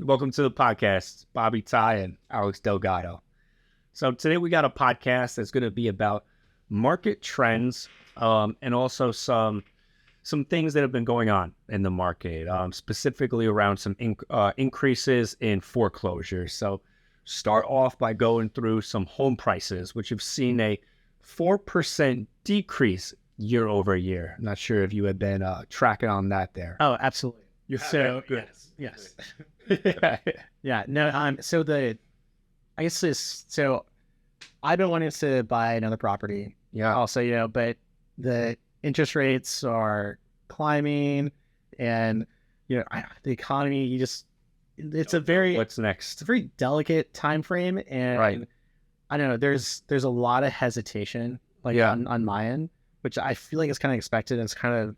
Welcome to the podcast, Bobby Ty and Alex Delgado. So today we got a podcast that's going to be about market trends and also some things that have been going on in the market, specifically around some increases in foreclosures. So start off by going through some home prices, which have seen a 4% decrease year over year. I'm not sure if you had been tracking on that there. Oh, absolutely. You're So good. yes. Yeah. No. I guess this. So I've been wanting to buy another property. Yeah. Also, but the interest rates are climbing, and the economy. It's a very What's next? it's a very delicate time frame, and Right. I don't know. There's a lot of hesitation, on my end, which I feel like is kind of expected. And it's kind of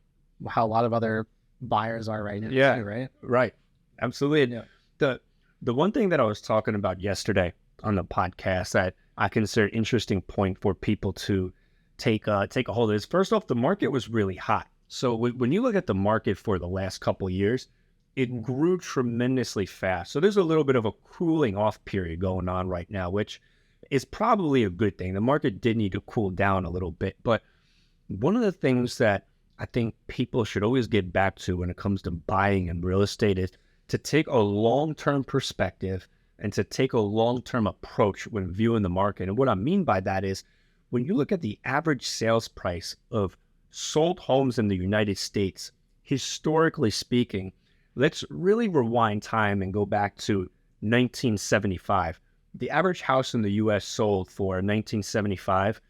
how a lot of other buyers are right now. Yeah. Too, right. Right. Absolutely. Yeah. The one thing that I was talking about yesterday on the podcast that I consider an interesting point for people to take a hold of is, first off, the market was really hot. So when you look at the market for the last couple of years, it grew tremendously fast. So there's a little bit of a cooling off period going on right now, which is probably a good thing. The market did need to cool down a little bit. But one of the things that I think people should always get back to when it comes to buying in real estate is to take a long-term perspective and to take a long-term approach when viewing the market. And what I mean by that is when you look at the average sales price of sold homes in the United States, historically speaking, let's really rewind time and go back to 1975. The average house in the U.S. sold for 1975,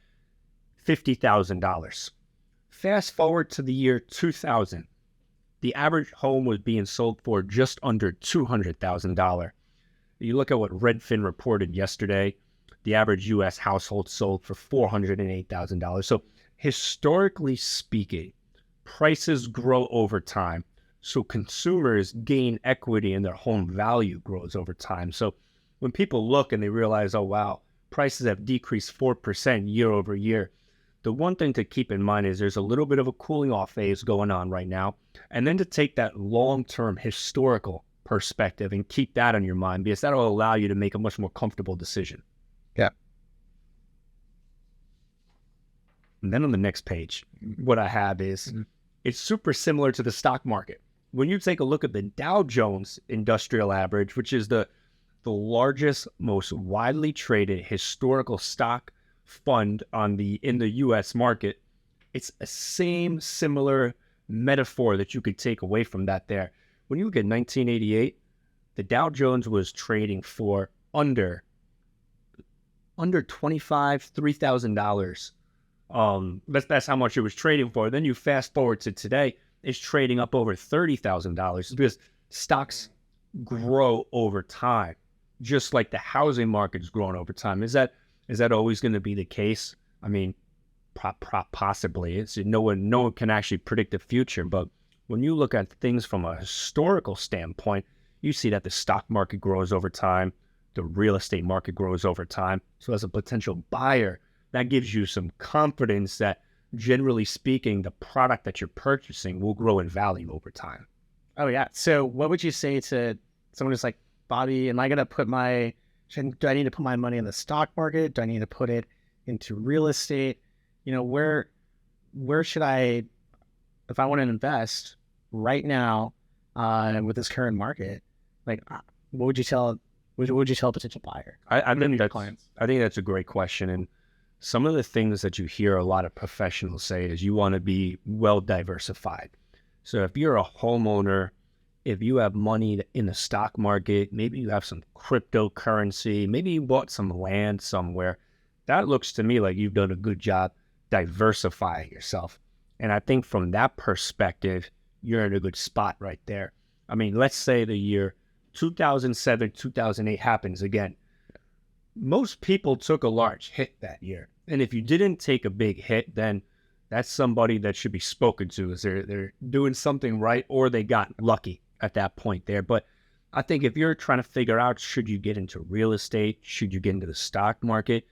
$50,000. Fast forward to the year 2000. The average home was being sold for just under $200,000. You look at what Redfin reported yesterday, the average U.S. household sold for $408,000. So historically speaking, prices grow over time. So consumers gain equity and their home value grows over time. So when people look and they realize, oh, wow, prices have decreased 4% year over year, the one thing to keep in mind is there's a little bit of a cooling off phase going on right now. And then to take that long-term historical perspective and keep that on your mind, because that'll allow you to make a much more comfortable decision. Yeah. And then on the next page, what I have is it's super similar to the stock market. When you take a look at the Dow Jones Industrial Average, which is the largest, most widely traded historical stock fund in the U.S. market, it's a similar metaphor that you could take away from that there. When you look at 1988, the Dow Jones was trading for under $3,000. That's how much it was trading for. Then you fast forward to today, it's trading up over $30,000 because stocks grow over time, just like the housing market's grown over time. Is that always going to be the case? I mean, possibly. It's no one can actually predict the future. But when you look at things from a historical standpoint, you see that the stock market grows over time, the real estate market grows over time. So as a potential buyer, that gives you some confidence that, generally speaking, the product that you're purchasing will grow in value over time. Oh yeah. So what would you say to someone who's like, Bobby, do I need to put my money in the stock market? Do I need to put it into real estate? Where should I, if I want to invest right now, with this current market, what would you tell a potential buyer? I think that's a great question. And some of the things that you hear a lot of professionals say is you want to be well diversified. So if you're a homeowner, if you have money in the stock market, maybe you have some cryptocurrency, maybe you bought some land somewhere, that looks to me like you've done a good job diversifying yourself. And I think from that perspective, you're in a good spot right there. I mean, let's say the year 2007, 2008 happens again. Most people took a large hit that year. And if you didn't take a big hit, then that's somebody that should be spoken to, is they're doing something right or they got lucky at that point there. But I think if you're trying to figure out, should you get into real estate? Should you get into the stock market?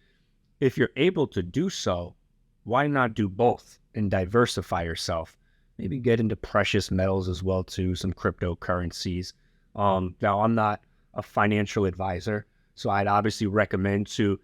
If you're able to do so, why not do both and diversify yourself? Maybe get into precious metals as well too, some cryptocurrencies. Now I'm not a financial advisor. So I'd obviously recommend to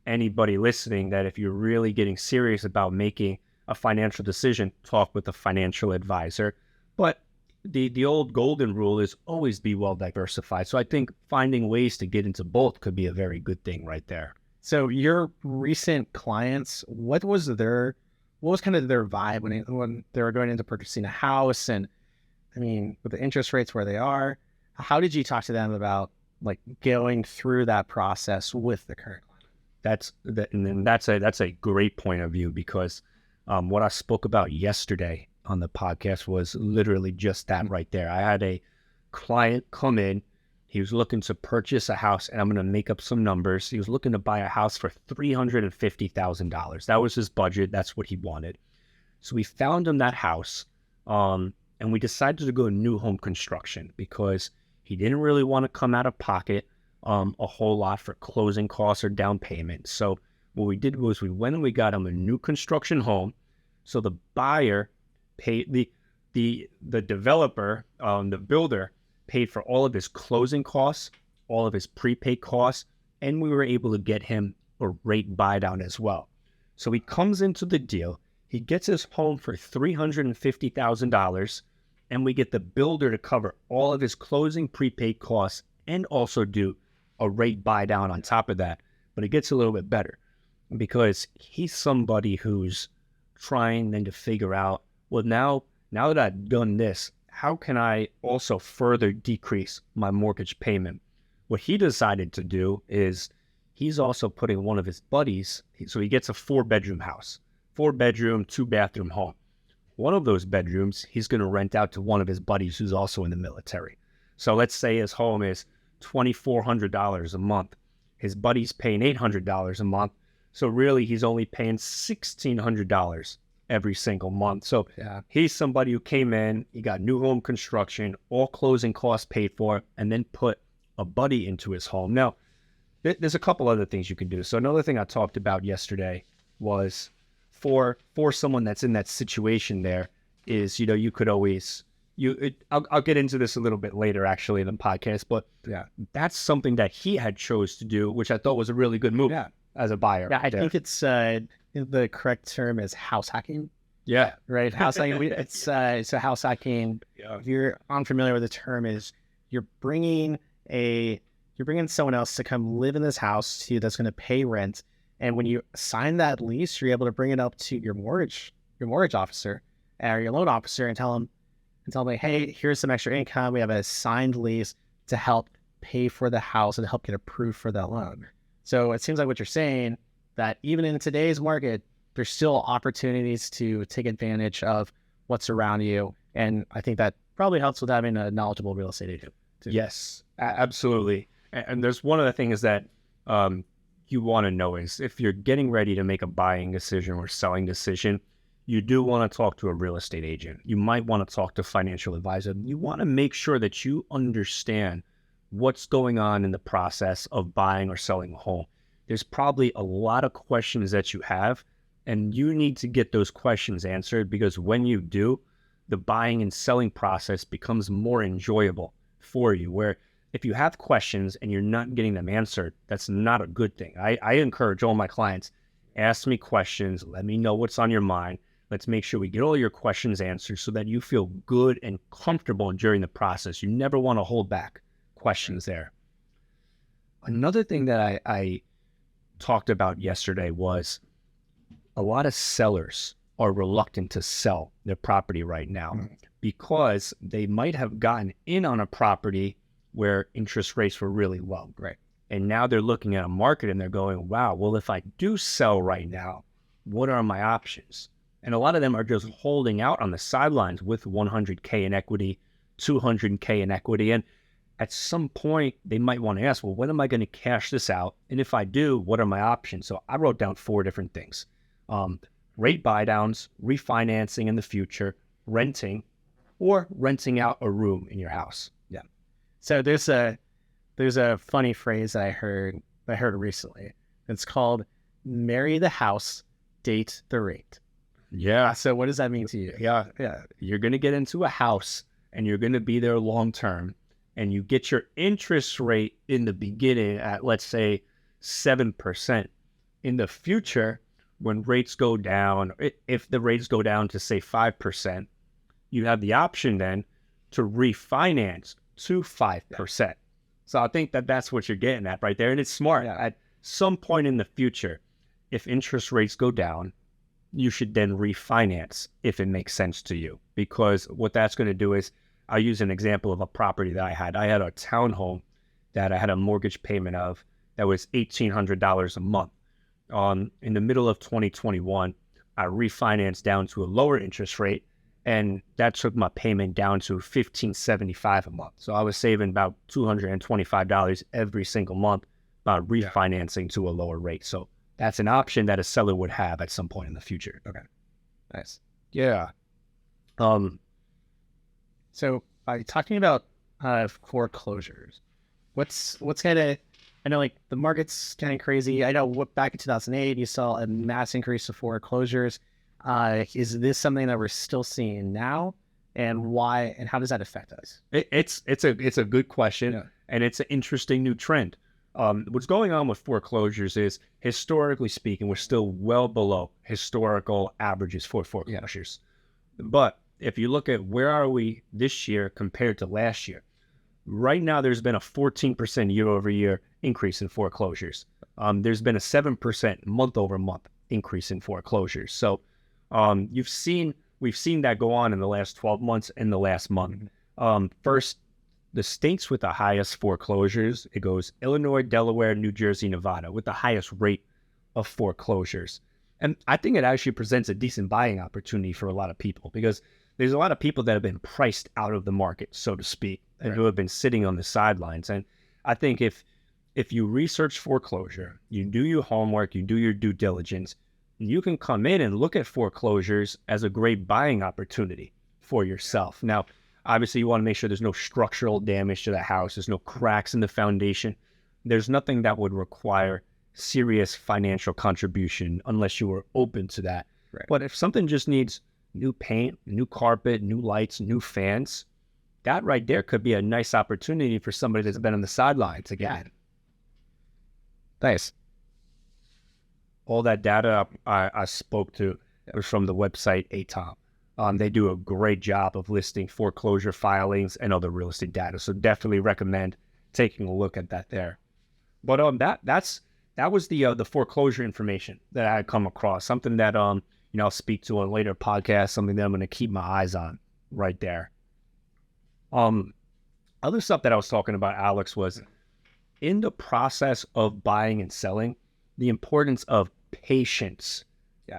anybody listening that if you're really getting serious about making a financial decision, talk with a financial advisor. But the old golden rule is always be well diversified. So I think finding ways to get into both could be a very good thing right there. So your recent clients, what was kind of their vibe when they were going into purchasing a house? And I mean, with the interest rates where they are, how did you talk to them about like going through that process with the current client? That's a great point of view, because what I spoke about yesterday on the podcast was literally just that right there. I had a client come in. He was looking to purchase a house, and I'm going to make up some numbers. He was looking to buy a house for $350,000. That was his budget. That's what he wanted. So we found him that house, and we decided to go new home construction because he didn't really want to come out of pocket a whole lot for closing costs or down payment. So what we did was we went and we got him a new construction home. So the buyer paid the developer, the builder, paid for all of his closing costs, all of his prepaid costs, and we were able to get him a rate buy down as well. So he comes into the deal, he gets his home for $350,000, and we get the builder to cover all of his closing prepaid costs and also do a rate buy down on top of that. But it gets a little bit better because he's somebody who's trying then to figure out, well, now that I've done this, how can I also further decrease my mortgage payment? What he decided to do is he's also putting one of his buddies, so he gets a 4-bedroom house, 4-bedroom, 2-bathroom home. One of those bedrooms, he's going to rent out to one of his buddies who's also in the military. So let's say his home is $2,400 a month. His buddy's paying $800 a month. So really, he's only paying $1,600 every single month. So he's somebody who came in, he got new home construction, all closing costs paid for, and then put a buddy into his home. Now, there's a couple other things you can do. So another thing I talked about yesterday was for someone that's in that situation there is, you could always, I'll get into this a little bit later actually in the podcast, but that's something that he had chose to do, which I thought was a really good move as a buyer. Yeah, I think it's the correct term is house hacking. Yeah. Right. House hacking. It's a house hacking. Yeah. If you're unfamiliar with the term, is you're bringing someone else to come live in this house to you that's going to pay rent. And when you sign that lease, you're able to bring it up to your mortgage officer or your loan officer and tell them, hey, here's some extra income. We have a signed lease to help pay for the house and help get approved for that loan. So it seems like what you're saying, that even in today's market, there's still opportunities to take advantage of what's around you. And I think that probably helps with having a knowledgeable real estate agent too. Yes, absolutely. And there's one of the things that you want to know is if you're getting ready to make a buying decision or selling decision, you do want to talk to a real estate agent. You might want to talk to a financial advisor. You want to make sure that you understand what's going on in the process of buying or selling a home. There's probably a lot of questions that you have, and you need to get those questions answered, because when you do, the buying and selling process becomes more enjoyable for you. Where if you have questions and you're not getting them answered, that's not a good thing. I encourage all my clients, ask me questions, let me know what's on your mind. Let's make sure we get all your questions answered so that you feel good and comfortable during the process. You never want to hold back questions there. Another thing that I talked about yesterday was a lot of sellers are reluctant to sell their property right now because they might have gotten in on a property where interest rates were really low. Right. And now they're looking at a market and they're going, wow, well, if I do sell right now, what are my options? And a lot of them are just holding out on the sidelines with 100K in equity, 200K in equity. And at some point, they might want to ask, well, when am I going to cash this out? And if I do, what are my options? So I wrote down 4 different things. Rate buy downs, refinancing in the future, renting, or renting out a room in your house. Yeah. So there's a funny phrase that I heard recently. It's called marry the house, date the rate. Yeah. So what does that mean to you? Yeah. You're going to get into a house and you're going to be there long term. and you get your interest rate in the beginning at, let's say, 7%, in the future, when rates go down, if the rates go down to, say, 5%, you have the option then to refinance to 5%. So I think that that's what you're getting at right there. And it's smart. At some point in the future, if interest rates go down, you should then refinance if it makes sense to you. Because what that's going to do is, I'll use an example of a property that I had. I had a townhome that I had a mortgage payment of that was $1,800 a month. In the middle of 2021, I refinanced down to a lower interest rate, and that took my payment down to $1,575 a month. So I was saving about $225 every single month by refinancing to a lower rate. So that's an option that a seller would have at some point in the future. Okay. Nice. Yeah. So by talking about foreclosures, what's kind of, I know like the market's kind of crazy. I know back in 2008, you saw a mass increase of foreclosures. Is this something that we're still seeing now, and why, and how does that affect us? It's a good question, and it's an interesting new trend. What's going on with foreclosures is, historically speaking, we're still well below historical averages for foreclosures. But if you look at where are we this year compared to last year, right now there's been a 14% year-over-year increase in foreclosures. There's been a 7% month-over-month increase in foreclosures. So we've seen that go on in the last 12 months and the last month. First, the states with the highest foreclosures, it goes Illinois, Delaware, New Jersey, Nevada, with the highest rate of foreclosures. And I think it actually presents a decent buying opportunity for a lot of people, because there's a lot of people that have been priced out of the market, so to speak, and who have been sitting on the sidelines. And I think if you research foreclosure, you do your homework, you do your due diligence, you can come in and look at foreclosures as a great buying opportunity for yourself. Now, obviously, you want to make sure there's no structural damage to the house. There's no cracks in the foundation. There's nothing that would require serious financial contribution unless you were open to that. Right. But if something just needs new paint, new carpet, new lights, new fans, that right there could be a nice opportunity for somebody that's been on the sidelines again. Nice. All that data I spoke to was from the website ATOM. They do a great job of listing foreclosure filings and other real estate data. So definitely recommend taking a look at that there. But that was the foreclosure information that I had come across. Something that I'll speak to on later podcasts. Something that I'm going to keep my eyes on right there. Other stuff that I was talking about, Alex, was in the process of buying and selling, the importance of patience,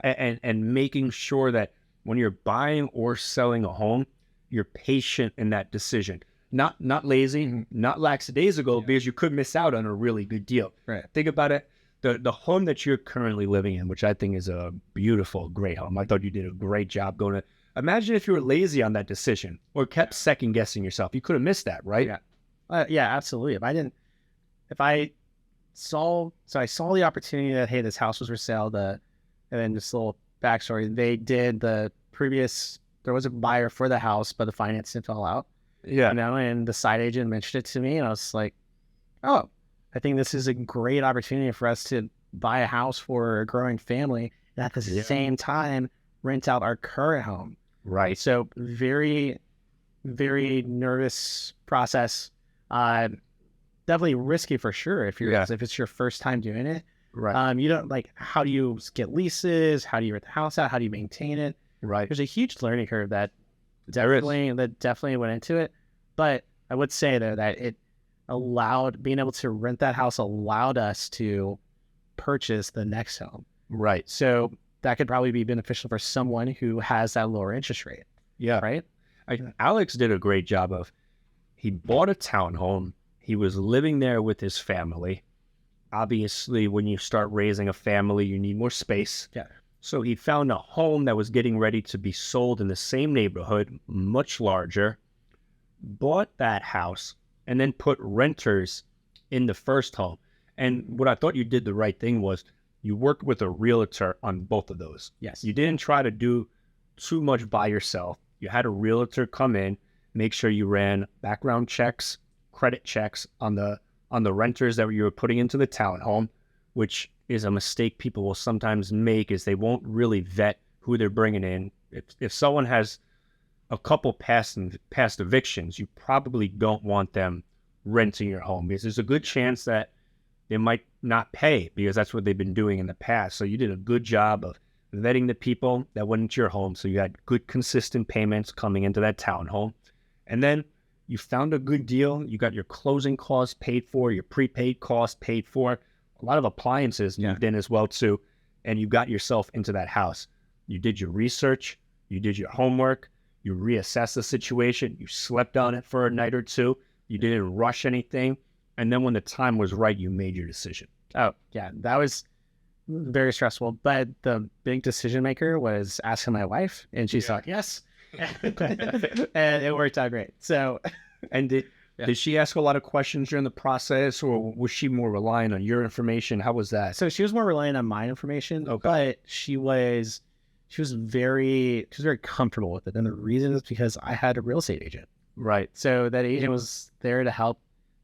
and making sure that when you're buying or selling a home, you're patient in that decision. Not lazy, not lackadaisical, because you could miss out on a really good deal. Right. Think about it. The home that you're currently living in, which I think is a beautiful, great home. I thought you did a great job going to. Imagine if you were lazy on that decision or kept second guessing yourself. You could have missed that, right? Yeah, absolutely. I saw the opportunity that, hey, this house was for sale. And then just a little backstory. There was a buyer for the house, but the financing fell out. Yeah. And the side agent mentioned it to me, and I was like, oh, I think this is a great opportunity for us to buy a house for a growing family, and at the same time rent out our current home. Right. So very, very nervous process. Definitely risky for sure if it's your first time doing it. Right. You don't how do you get leases? How do you rent the house out? How do you maintain it? Right. There's a huge learning curve that definitely went into it. But I would say though that being able to rent that house allowed us to purchase the next home. Right. So that could probably be beneficial for someone who has that lower interest rate. Yeah. Right. Alex did a great job of, he bought a townhome. He was living there with his family. Obviously, when you start raising a family, you need more space. Yeah. So he found a home that was getting ready to be sold in the same neighborhood, much larger, bought that house, and then put renters in the first home. And what I thought you did the right thing was you worked with a realtor on both of those. Yes. You didn't try to do too much by yourself. You had a realtor come in, make sure you ran background checks, credit checks on the renters that you were putting into the townhome, which is a mistake people will sometimes make, is they won't really vet who they're bringing in. If someone has a couple past evictions, you probably don't want them renting your home, because there's a good chance that they might not pay, because that's what they've been doing in the past. So you did a good job of vetting the people that went into your home, so you had good consistent payments coming into that townhome. And then you found a good deal. You got your closing costs paid for, your prepaid costs paid for, a lot of appliances moved in as well too, and you got yourself into that house. You did your research, you did your homework, you reassessed the situation, you slept on it for a night or two, you didn't rush anything, and then when the time was right, you made your decision. Oh, yeah, that was very stressful. But the big decision maker was asking my wife, and she's like, yes. And it worked out great. So, and did she ask a lot of questions during the process, or was she more reliant on your information? How was that? So she was more reliant on my information, but she was very comfortable with it. And the reason is because I had a real estate agent. Right. So that agent was there to help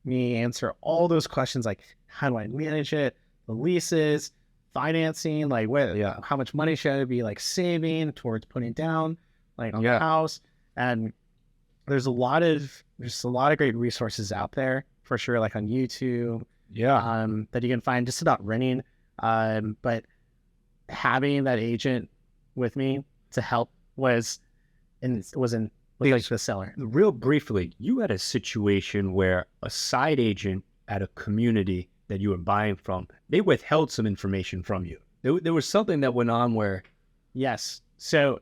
me answer all those questions, like how do I manage it, the leases, financing, like how much money should I be like saving towards putting down like on the house. And there's a lot of great resources out there for sure, like on YouTube, that you can find just about renting. But having that agent with me to help was like the seller. Real briefly, you had a situation where a side agent at a community that you were buying from, they withheld some information from you. There was something that went on where... Yes. So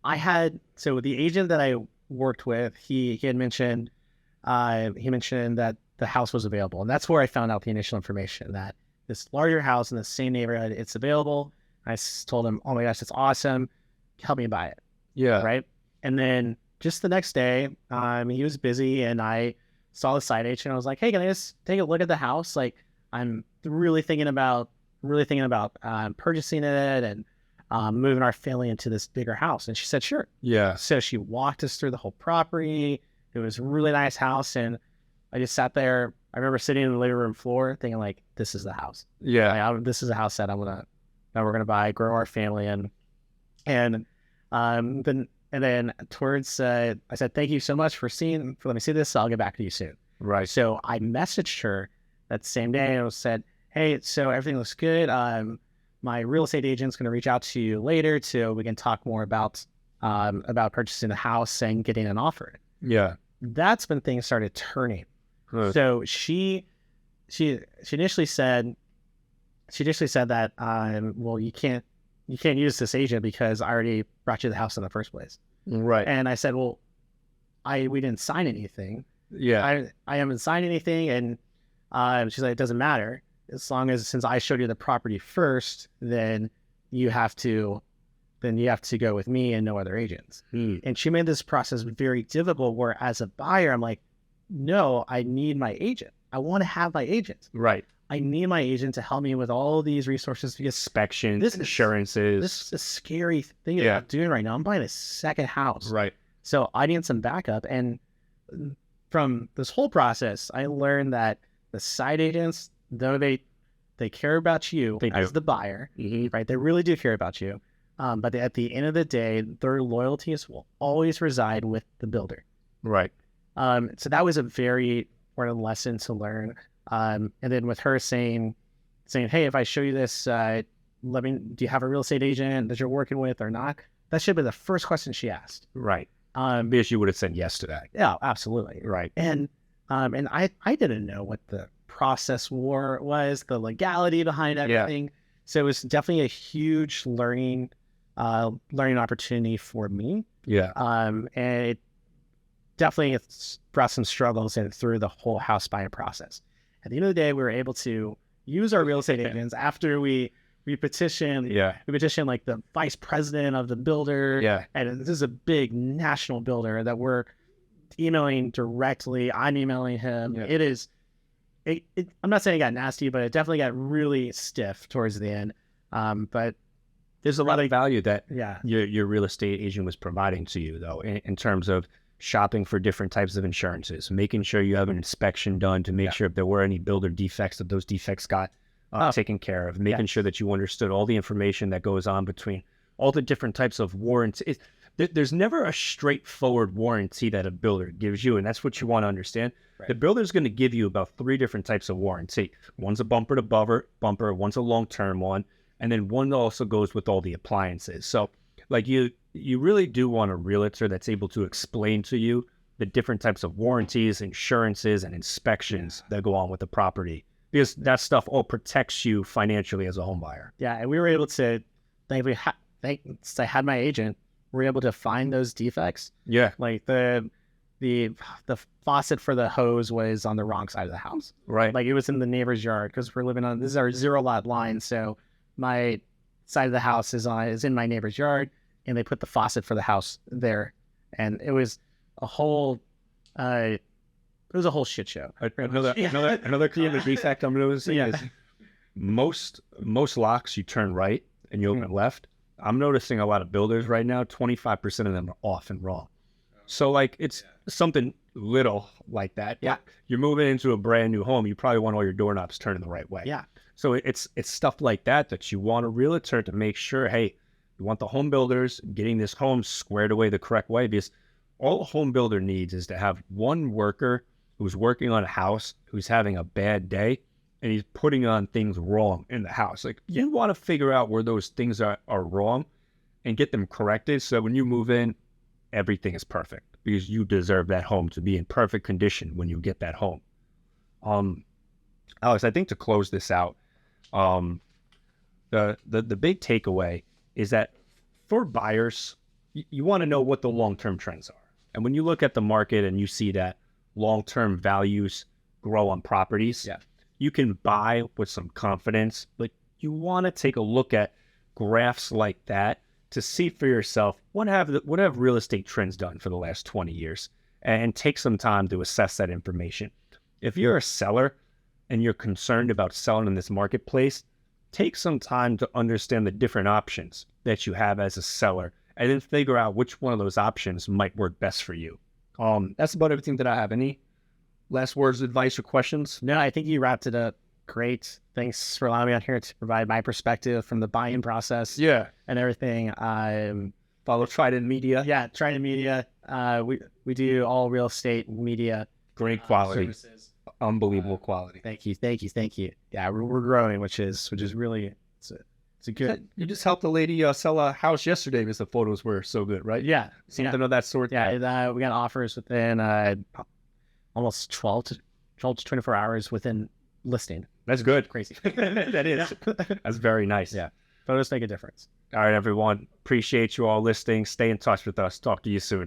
the agent that I worked with, he had mentioned, that the house was available. And that's where I found out the initial information, that this larger house in the same neighborhood, it's available. I told him, oh my gosh, that's awesome. Help me buy it. Yeah. Right. And then just the next day, he was busy, and I saw the side agent, and I was like, hey, can I just take a look at the house? Like, I'm really thinking about purchasing it and moving our family into this bigger house. And she said, sure. Yeah. So she walked us through the whole property. It was a really nice house. And I just sat there. I remember sitting in the living room floor thinking, like, this is the house. Yeah. Like, this is a house that we're going to buy, grow our family in. And then towards, I said, thank you so much for letting me see this. I'll get back to you soon. Right. So I messaged her that same day and said, hey, so everything looks good. My real estate agent's going to reach out to you later so we can talk more about purchasing the house and getting an offer. Yeah. That's when things started turning. Good. So she initially said that, well, you can't use this agent because I already brought you the house in the first place. Right. And I said, well, we didn't sign anything. Yeah. I haven't signed anything. And she's like, it doesn't matter. Since I showed you the property first, then you have to go with me and no other agents. And she made this process very difficult, where as a buyer, I'm like, no, I need my agent. I want to have my agent. Right. I need my agent to help me with all these resources, because Inspections, insurances. This is a scary thing that I'm doing right now. I'm buying a second house. Right. So I need some backup. And from this whole process, I learned that the side agents, though they care about you as the buyer, right? They really do care about you. But at the end of the day, their loyalties will always reside with the builder. Right. So that was a very important lesson to learn. And then with her saying, hey, if I show you this, do you have a real estate agent that you're working with or not? That should be the first question she asked. Right. Because you would have said yes to that. Yeah, absolutely. Right. And I didn't know what the process was, the legality behind everything. So it was definitely a huge learning opportunity for me. Yeah. And it definitely brought some struggles through the whole house buying process. At the end of the day, we were able to use our real estate agents after we petitioned. Yeah. We petitioned like the vice president of the builder. Yeah. And this is a big national builder that we're emailing directly. I'm emailing him. Yeah. It is. I'm not saying it got nasty, but it definitely got really stiff towards the end. But there's a lot of value that yeah, your real estate agent was providing to you, though, in terms of shopping for different types of insurances, making sure you have an inspection done to make sure if there were any builder defects, that those defects got taken care of, making sure that you understood all the information that goes on between all the different types of warranties. There's never a straightforward warranty that a builder gives you, and that's what you want to understand. Right. The builder's going to give you about 3 different types of warranty. One's a bumper to bumper, one's a long-term one, and then one that also goes with all the appliances. So like you really do want a realtor that's able to explain to you the different types of warranties, insurances, and inspections that go on with the property, because that stuff all protects you financially as a home buyer. Yeah, and we were able to, since I had my agent, we were able to find those defects. Yeah. Like the faucet for the hose was on the wrong side of the house. Right. Like it was in the neighbor's yard, because we're living on, this is our 0 lot line. So my side of the house is in my neighbor's yard, and they put the faucet for the house there. And it was a whole, shit show. Another common defect I'm noticing is most locks you turn right and you open left. I'm noticing a lot of builders right now, 25% of them are off and wrong. So like it's something little like that. Yeah. You're moving into a brand new home. You probably want all your doorknobs turning the right way. Yeah. So it's stuff like that you want a realtor to make sure, hey, you want the home builders getting this home squared away the correct way, because all a home builder needs is to have one worker who's working on a house who's having a bad day and he's putting on things wrong in the house. Like you want to figure out where those things are wrong and get them corrected. So when you move in, everything is perfect, because you deserve that home to be in perfect condition when you get that home. Alex, I think to close this out, the big takeaway is that for buyers, you want to know what the long-term trends are. And when you look at the market and you see that long-term values grow on properties, you can buy with some confidence, but you want to take a look at graphs like that to see for yourself what have real estate trends done for the last 20 years, and take some time to assess that information. If you're a seller and you're concerned about selling in this marketplace, take some time to understand the different options that you have as a seller, and then figure out which one of those options might work best for you. That's about everything that I have. Any last words, advice, or questions? No, I think you wrapped it up great. Thanks for allowing me out here to provide my perspective from the buy-in process. Yeah. And everything. Follow Trident Media. Yeah, Trident Media. We do all real estate media. Great quality. Services. Unbelievable quality. Thank you. Yeah, we're growing, which is really it's a good. You just helped a lady sell a house yesterday because the photos were so good, right? Yeah, something of that sort. Yeah, we got offers within almost 12 to 24 hours within listing. That's good. Crazy. That is. That's very nice. Yeah, photos make a difference. All right, everyone. Appreciate you all listening. Stay in touch with us. Talk to you soon.